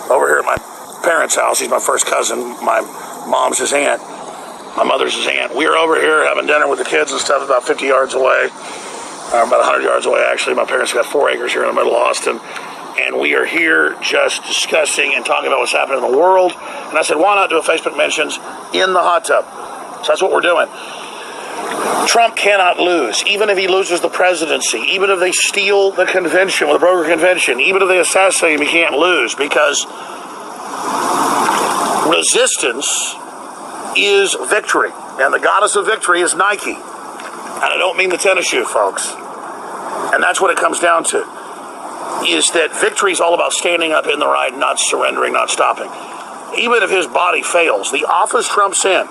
over here at my parents' house. He's my first cousin. My mom's his aunt. My mother's his aunt. We are over here having dinner with the kids and stuff about 50 yards away. About 100 yards away, actually. My parents got 4 acres here in the middle of Austin. And we are here just discussing and talking about what's happening in the world. And I said, why not do a Facebook mentions in the hot tub? So that's what we're doing. Trump cannot lose, even if he loses the presidency, even if they steal the convention, the broker convention, even if they assassinate him, he can't lose, because resistance is victory. And the goddess of victory is Nike. And I don't mean the tennis shoe, folks. And that's what it comes down to, is that victory is all about standing up in the right, not surrendering, not stopping. Even if his body fails, the office Trump's in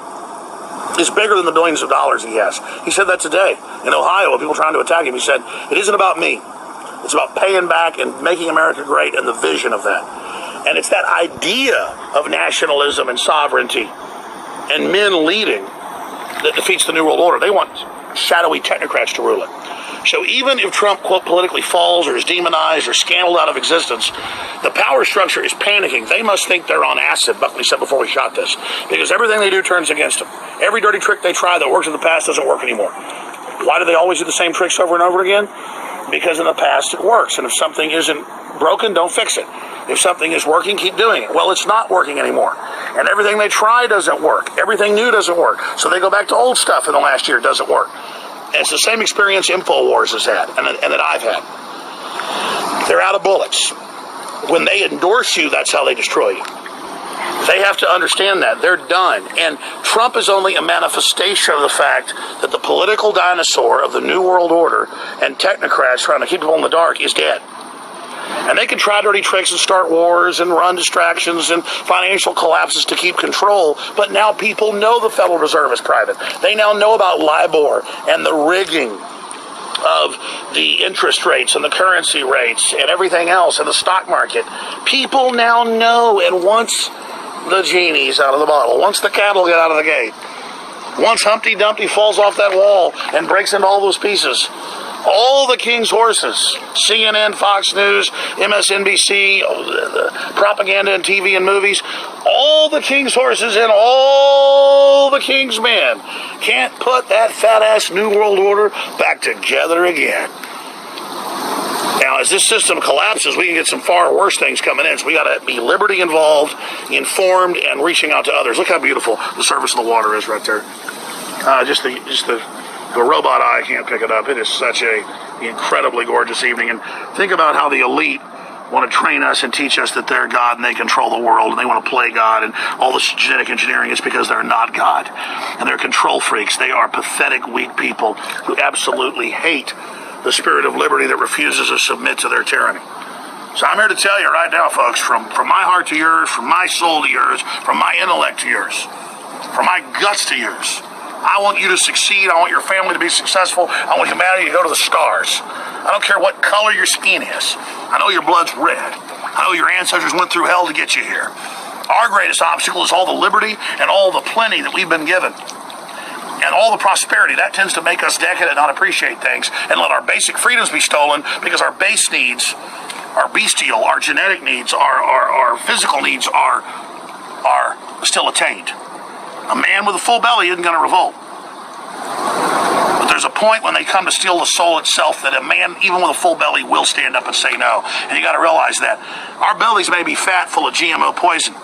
is bigger than the billions of dollars he has. He said that today in Ohio when people were trying to attack him. He said, it isn't about me. It's about paying back and making America great and the vision of that. And it's that idea of nationalism and sovereignty and men leading that defeats the New World Order. They want shadowy technocrats to rule it. So even if Trump, quote, politically falls or is demonized or scandaled out of existence, the power structure is panicking. They must think they're on acid, Buckley said before we shot this, because everything they do turns against them. Every dirty trick they try that worked in the past doesn't work anymore. Why do they always do the same tricks over and over again? Because in the past it works. And if something isn't broken, don't fix it. If something is working, keep doing it. Well, it's not working anymore. And everything they try doesn't work. Everything new doesn't work. So they go back to old stuff in the last year. It doesn't work. And it's the same experience InfoWars has had and that I've had. They're out of bullets. When they endorse you, that's how they destroy you. They have to understand that. They're done. And Trump is only a manifestation of the fact that the political dinosaur of the New World Order and technocrats trying to keep people in the dark is dead. And they can try dirty tricks and start wars and run distractions and financial collapses to keep control. But now people know the Federal Reserve is private. They now know about LIBOR and the rigging of the interest rates and the currency rates and everything else in the stock market. People now know, and once the genie's out of the bottle, once the cattle get out of the gate, once Humpty Dumpty falls off that wall and breaks into all those pieces, all the king's horses, CNN, Fox News, MSNBC, the propaganda and TV and movies, all the king's horses and all the king's men can't put that fat-ass New World Order back together again. Now, as this system collapses, we can get some far worse things coming in. So we got to be liberty involved, informed, and reaching out to others. Look how beautiful the surface of the water is right there. The robot eye can't pick it up. It is such a incredibly gorgeous evening. And think about how the elite want to train us and teach us that they're God and they control the world and they want to play God and all this genetic engineering is because they're not God. And they're control freaks. They are pathetic, weak people who absolutely hate the spirit of liberty that refuses to submit to their tyranny. So I'm here to tell you right now, folks, from my heart to yours, from my soul to yours, from my intellect to yours, from my guts to yours, I want you to succeed. I want your family to be successful. I want humanity to go to the stars. I don't care what color your skin is. I know your blood's red. I know your ancestors went through hell to get you here. Our greatest obstacle is all the liberty and all the plenty that we've been given. And all the prosperity. That tends to make us decadent, not appreciate things, and let our basic freedoms be stolen because our base needs, our bestial, our genetic needs, our physical needs are still attained. A man with a full belly isn't going to revolt. But there's a point when they come to steal the soul itself that a man, even with a full belly, will stand up and say no. And you got to realize that. Our bellies may be fat, full of GMO poison,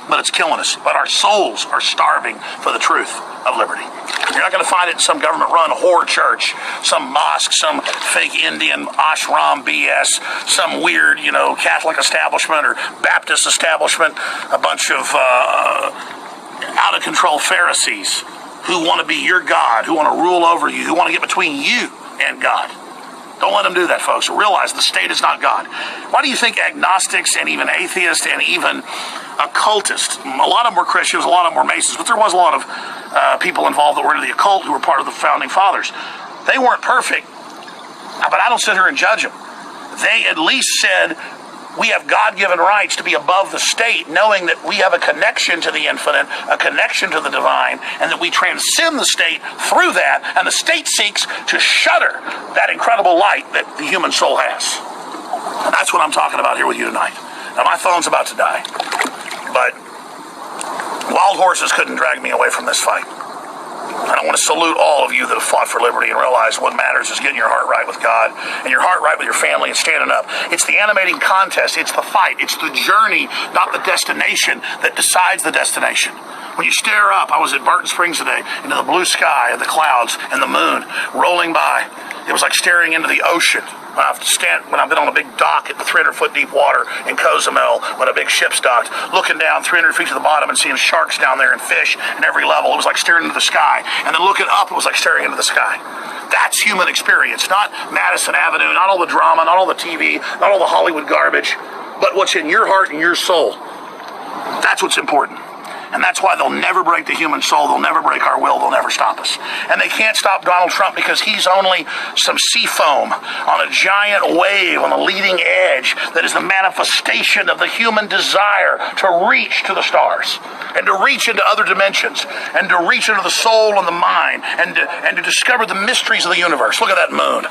but it's killing us. But our souls are starving for the truth of liberty. You're not going to find it in some government-run whore church, some mosque, some fake Indian ashram BS, some weird, Catholic establishment or Baptist establishment, a bunch of out-of-control Pharisees who want to be your God, who want to rule over you, who want to get between you and God. Don't let them do that, folks. Realize the state is not God. Why do you think agnostics and even atheists and even occultists, a lot of them were Christians, a lot of them were Masons, but there was a lot of people involved that were into the occult who were part of the founding fathers. They weren't perfect, but I don't sit here and judge them. They at least said, we have God-given rights to be above the state, knowing that we have a connection to the infinite, a connection to the divine, and that we transcend the state through that, and the state seeks to shutter that incredible light that the human soul has. And that's what I'm talking about here with you tonight. Now, my phone's about to die, but wild horses couldn't drag me away from this fight. And I want to salute all of you that have fought for liberty and realize what matters is getting your heart right with God and your heart right with your family and standing up. It's the animating contest. It's the fight. It's the journey, not the destination, that decides the destination. When you stare up, I was at Barton Springs today, into the blue sky and the clouds and the moon rolling by. It was like staring into the ocean. When I've been on a big dock at the 300-foot deep water in Cozumel, when a big ship's docked, looking down 300 feet to the bottom and seeing sharks down there and fish in every level, it was like staring into the sky. And then looking up, it was like staring into the sky. That's human experience, not Madison Avenue, not all the drama, not all the TV, not all the Hollywood garbage, but what's in your heart and your soul. That's what's important. And that's why they'll never break the human soul. They'll never break our will. They'll never stop us. And they can't stop Donald Trump because he's only some sea foam on a giant wave on the leading edge that is the manifestation of the human desire to reach to the stars and to reach into other dimensions and to reach into the soul and the mind and to discover the mysteries of the universe. Look at that moon.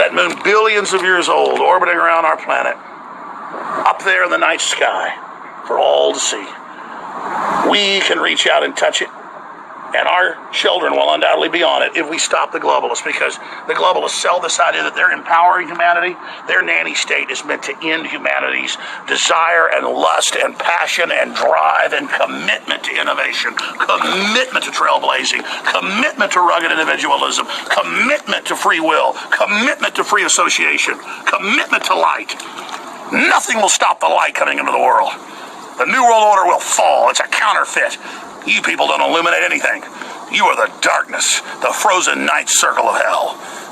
That moon, billions of years old, orbiting around our planet, up there in the night sky for all to see. We can reach out and touch it, and our children will undoubtedly be on it if we stop the globalists, because the globalists sell this idea that they're empowering humanity. Their nanny state is meant to end humanity's desire and lust and passion and drive and commitment to innovation, commitment to trailblazing, commitment to rugged individualism, commitment to free will, commitment to free association, commitment to light. Nothing will stop the light coming into the world. The New World Order will fall. It's a counterfeit. You people don't illuminate anything. You are the darkness, the frozen night circle of hell.